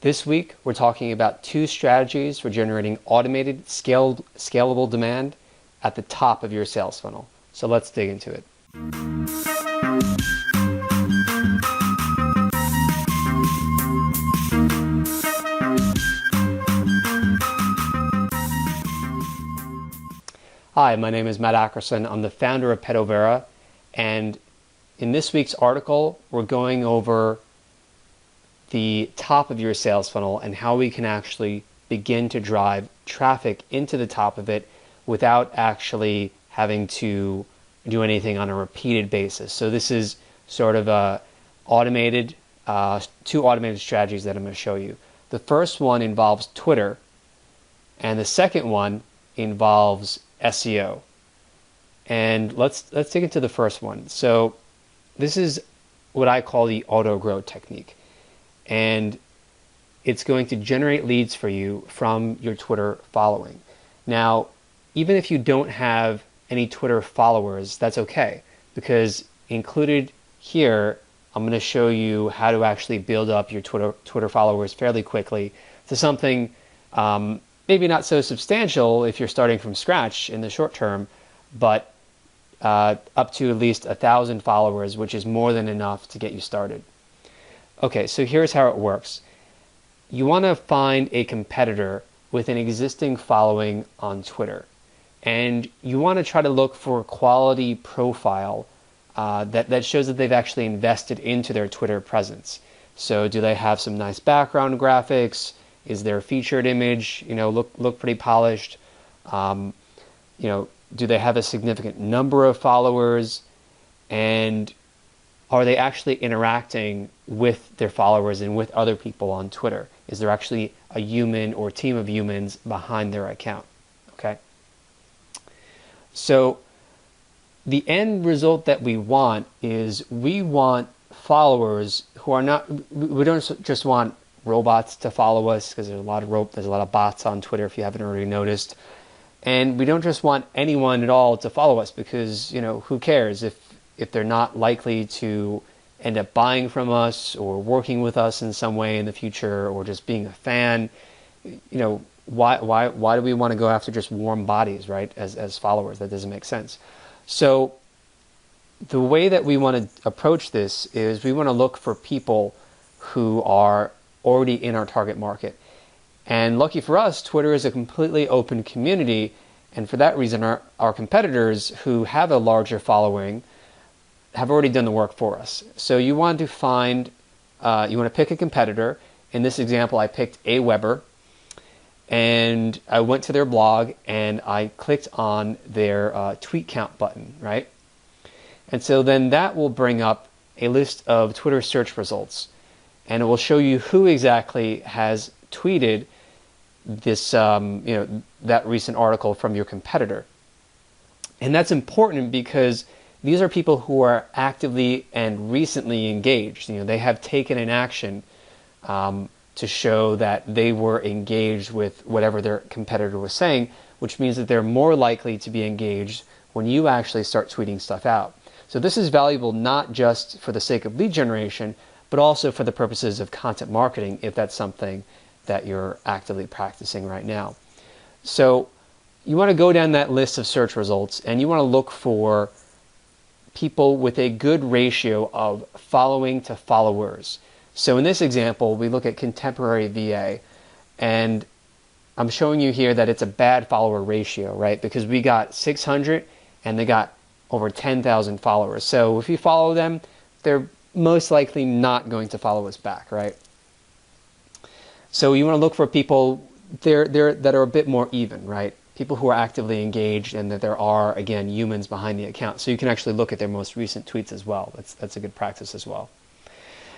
This week, we're talking about 2 strategies for generating automated, scalable demand at the top of your sales funnel. So let's dig into it. Hi, my name is Matt Ackerson. I'm the founder of Pedovera, and in this week's article, we're going over the top of your sales funnel and how we can actually begin to drive traffic into the top of it without actually having to do anything on a repeated basis. So this is sort of a automated, 2 automated strategies that I'm going to show you. The first one involves Twitter, and the second one involves SEO. And let's dig into the first one. So this is what I call the auto grow technique. And it's going to generate leads for you from your Twitter following. Now, even if you don't have any Twitter followers, that's okay, because included here, I'm going to show you how to actually build up your Twitter followers fairly quickly to something maybe not so substantial if you're starting from scratch in the short term, but up to at least 1,000 followers, which is more than enough to get you started. Okay, so here's how it works. You want to find a competitor with an existing following on Twitter, and you want to try to look for a quality profile that shows that they've actually invested into their Twitter presence. So do they have some nice background graphics? Is their featured image, look pretty polished? Do they have a significant number of followers? And are they actually interacting with their followers and with other people on Twitter? Is there actually a human or team of humans behind their account? Okay. So the end result that we want is we want followers who are not, we don't just want robots to follow us, because there's a lot of bots on Twitter if you haven't already noticed. And we don't just want anyone at all to follow us, because, who cares if they're not likely to end up buying from us or working with us in some way in the future, or just being a fan. Why do we want to go after just warm bodies, right, as followers? That doesn't make sense. So the way that we want to approach this is we want to look for people who are already in our target market. And lucky for us, Twitter is a completely open community, and for that reason our competitors who have a larger following have already done the work for us. So you want to find, you want to pick a competitor. In this example, I picked Aweber, and I went to their blog and I clicked on their tweet count button, right? And so then that will bring up a list of Twitter search results, and it will show you who exactly has tweeted this, that recent article from your competitor. And that's important because these are people who are actively and recently engaged. They have taken an action to show that they were engaged with whatever their competitor was saying, which means that they're more likely to be engaged when you actually start tweeting stuff out. So this is valuable not just for the sake of lead generation, but also for the purposes of content marketing, if that's something that you're actively practicing right now. So you want to go down that list of search results, and you want to look for people with a good ratio of following to followers. So in this example, we look at Contemporary VA, and I'm showing you here that it's a bad follower ratio, right? Because we got 600 and they got over 10,000 followers. So if you follow them, they're most likely not going to follow us back, right? So you want to look for people that are a bit more even, right? People who are actively engaged, and that there are, again, humans behind the account. So you can actually look at their most recent tweets as well. That's a good practice as well.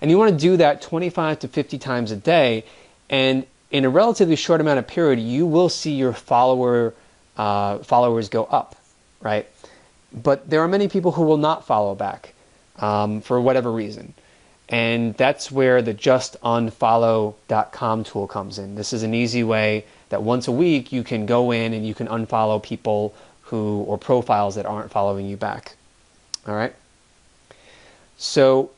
And you want to do that 25 to 50 times a day, and in a relatively short amount of period, you will see your followers go up, right? But there are many people who will not follow back for whatever reason. And that's where the justunfollow.com tool comes in. This is an easy way that once a week you can go in and you can unfollow people or profiles that aren't following you back. All right? So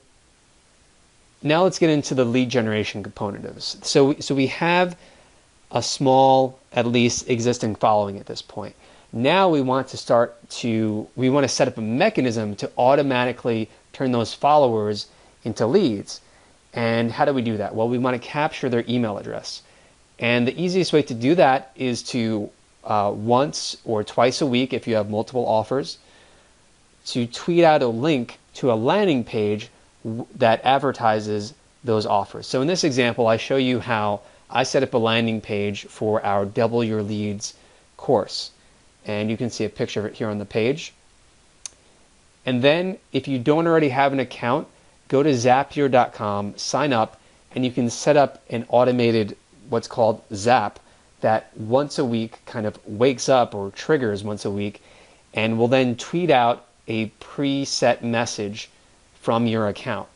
now let's get into the lead generation component of this. So we have a small, at least, existing following at this point. Now we want to set up a mechanism to automatically turn those followers into leads. And how do we do that? Well, we want to capture their email address. And the easiest way to do that is to once or twice a week, if you have multiple offers, to tweet out a link to a landing page that advertises those offers. So in this example, I show you how I set up a landing page for our Double Your Leads course. And you can see a picture of it here on the page. And then if you don't already have an account, go to Zapier.com, sign up, and you can set up an automated, what's called Zap, that once a week kind of wakes up or triggers once a week and will then tweet out a preset message from your account.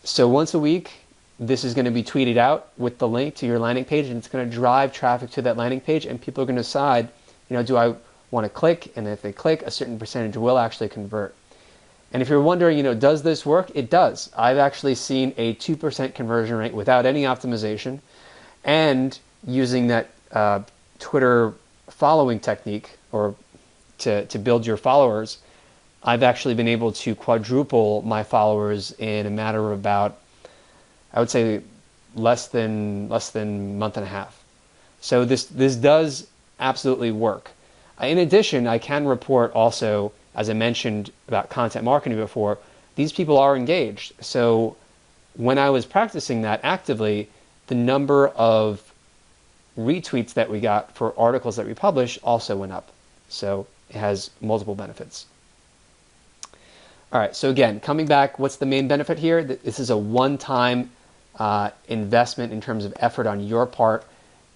So once a week, this is going to be tweeted out with the link to your landing page, and it's going to drive traffic to that landing page, and people are going to decide, do I want to click? And if they click, a certain percentage will actually convert. And if you're wondering, does this work? It does. I've actually seen a 2% conversion rate without any optimization, and using that Twitter following technique, or to build your followers, I've actually been able to quadruple my followers in a matter of about, I would say, less than a month and a half. So this does absolutely work. In addition, I can report also, as I mentioned about content marketing before, these people are engaged. So when I was practicing that actively, the number of retweets that we got for articles that we published also went up. So it has multiple benefits. All right, so again, coming back, what's the main benefit here? This is a one-time investment in terms of effort on your part,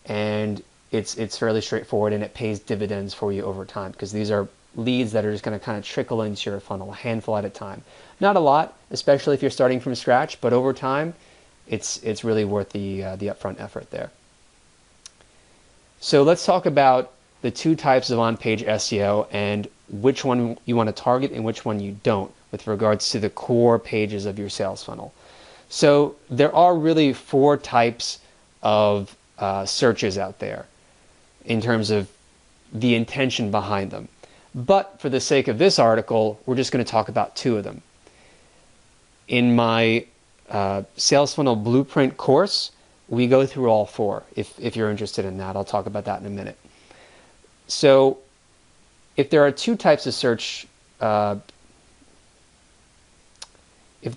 and it's fairly straightforward, and it pays dividends for you over time, because these are leads that are just going to kind of trickle into your funnel, a handful at a time. Not a lot, especially if you're starting from scratch, but over time, it's really worth the upfront effort there. So let's talk about the two types of on-page SEO and which one you want to target and which one you don't with regards to the core pages of your sales funnel. So there are really 4 types of searches out there in terms of the intention behind them. But for the sake of this article, we're just going to talk about 2 of them. In my Sales Funnel Blueprint course, we go through all 4. If you're interested in that, I'll talk about that in a minute. So if there are 2 types of search, if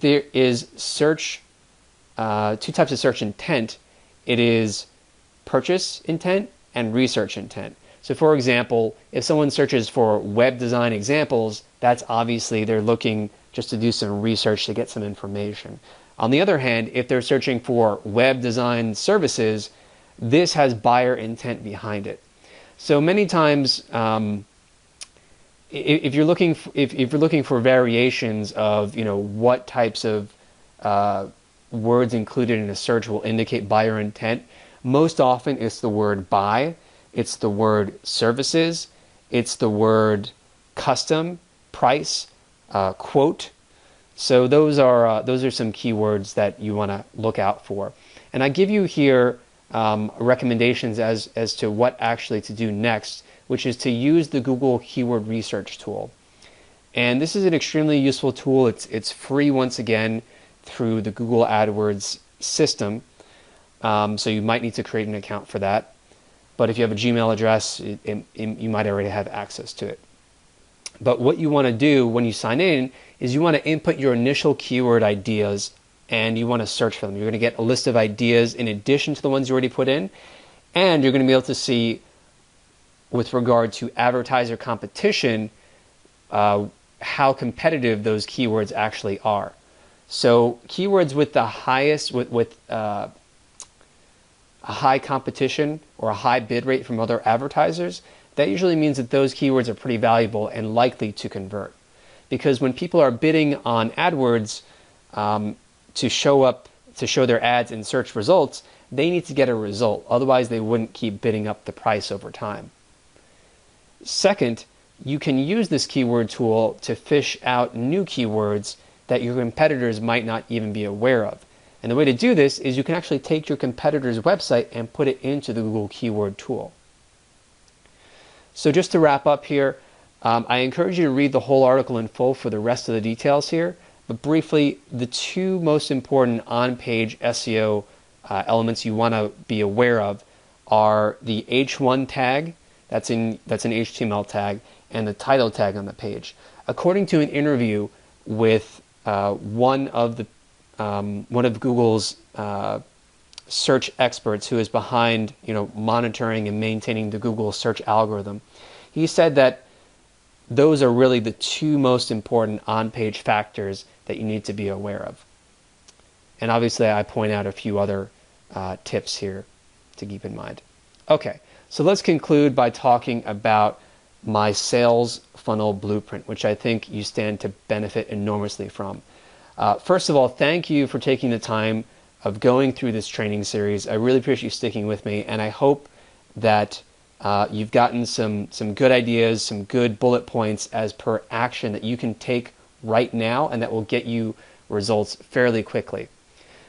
there is 2 types of search intent, it is purchase intent and research intent. So for example, if someone searches for web design examples, that's obviously they're looking just to do some research to get some information. On the other hand, if they're searching for web design services, this has buyer intent behind it. So many times, if you're looking for variations of what types of words included in a search will indicate buyer intent, most often it's the word buy, it's the word services, it's the word custom, price, quote. So those are some keywords that you want to look out for. And I give you here recommendations as to what actually to do next, which is to use the Google Keyword Research tool. And this is an extremely useful tool. It's free once again through the Google AdWords system. So you might need to create an account for that. But if you have a Gmail address, you might already have access to it. But what you want to do when you sign in is you want to input your initial keyword ideas and you want to search for them. You're going to get a list of ideas in addition to the ones you already put in, and you're going to be able to see, with regard to advertiser competition, how competitive those keywords actually are. So keywords with the highest, with a high competition or a high bid rate from other advertisers, that usually means that those keywords are pretty valuable and likely to convert. Because when people are bidding on AdWords to show their ads in search results, they need to get a result. Otherwise, they wouldn't keep bidding up the price over time. Second, you can use this keyword tool to fish out new keywords that your competitors might not even be aware of. And the way to do this is you can actually take your competitor's website and put it into the Google Keyword Tool. So just to wrap up here, I encourage you to read the whole article in full for the rest of the details here. But briefly, the two most important on-page SEO elements you want to be aware of are the H1 tag, that's an HTML tag, and the title tag on the page. According to an interview with one of Google's search experts who is behind monitoring and maintaining the Google search algorithm, he said that those are really the two most important on-page factors that you need to be aware of. And obviously I point out a few other tips here to keep in mind. Okay, so let's conclude by talking about my sales funnel blueprint, which I think you stand to benefit enormously from. First of all, thank you for taking the time of going through this training series. I really appreciate you sticking with me, and I hope that you've gotten some good ideas, some good bullet points as per action that you can take right now and that will get you results fairly quickly.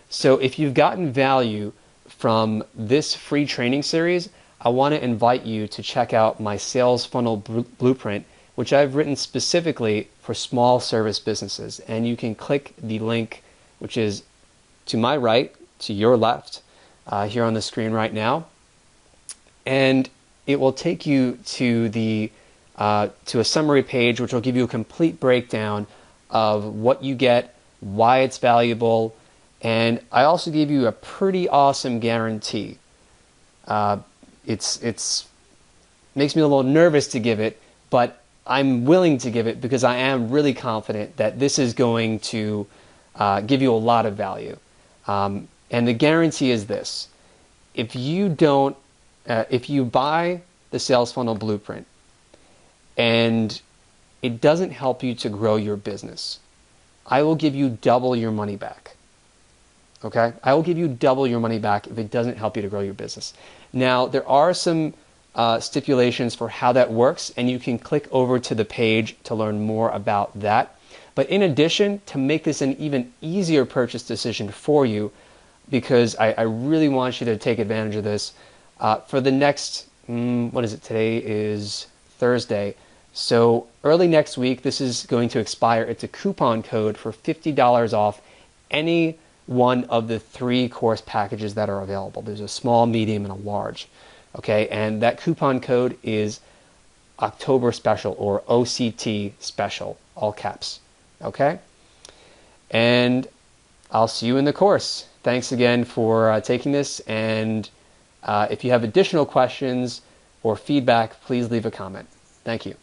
So if you've gotten value from this free training series, I want to invite you to check out my sales funnel blueprint, which I've written specifically for small service businesses. And you can click the link, which is to my right, to your left, here on the screen right now. And it will take you to a summary page, which will give you a complete breakdown of what you get, why it's valuable, and I also give you a pretty awesome guarantee. It's makes me a little nervous to give it, but I'm willing to give it because I am really confident that this is going to give you a lot of value. And the guarantee is this: if you buy the Sales Funnel Blueprint and it doesn't help you to grow your business, I will give you double your money back. Okay? I will give you double your money back if it doesn't help you to grow your business. Now, there are some stipulations for how that works, and you can click over to the page to learn more about that. But in addition, to make this an even easier purchase decision for you, because I really want you to take advantage of this, for the next, what is it? Today is Thursday. So early next week, this is going to expire. It's a coupon code for $50 off any one of the 3 course packages that are available. There's a small, medium, and a large. Okay, and that coupon code is October Special, or OCT Special, all caps. Okay? And I'll see you in the course. Thanks again for taking this, and if you have additional questions or feedback, please leave a comment. Thank you.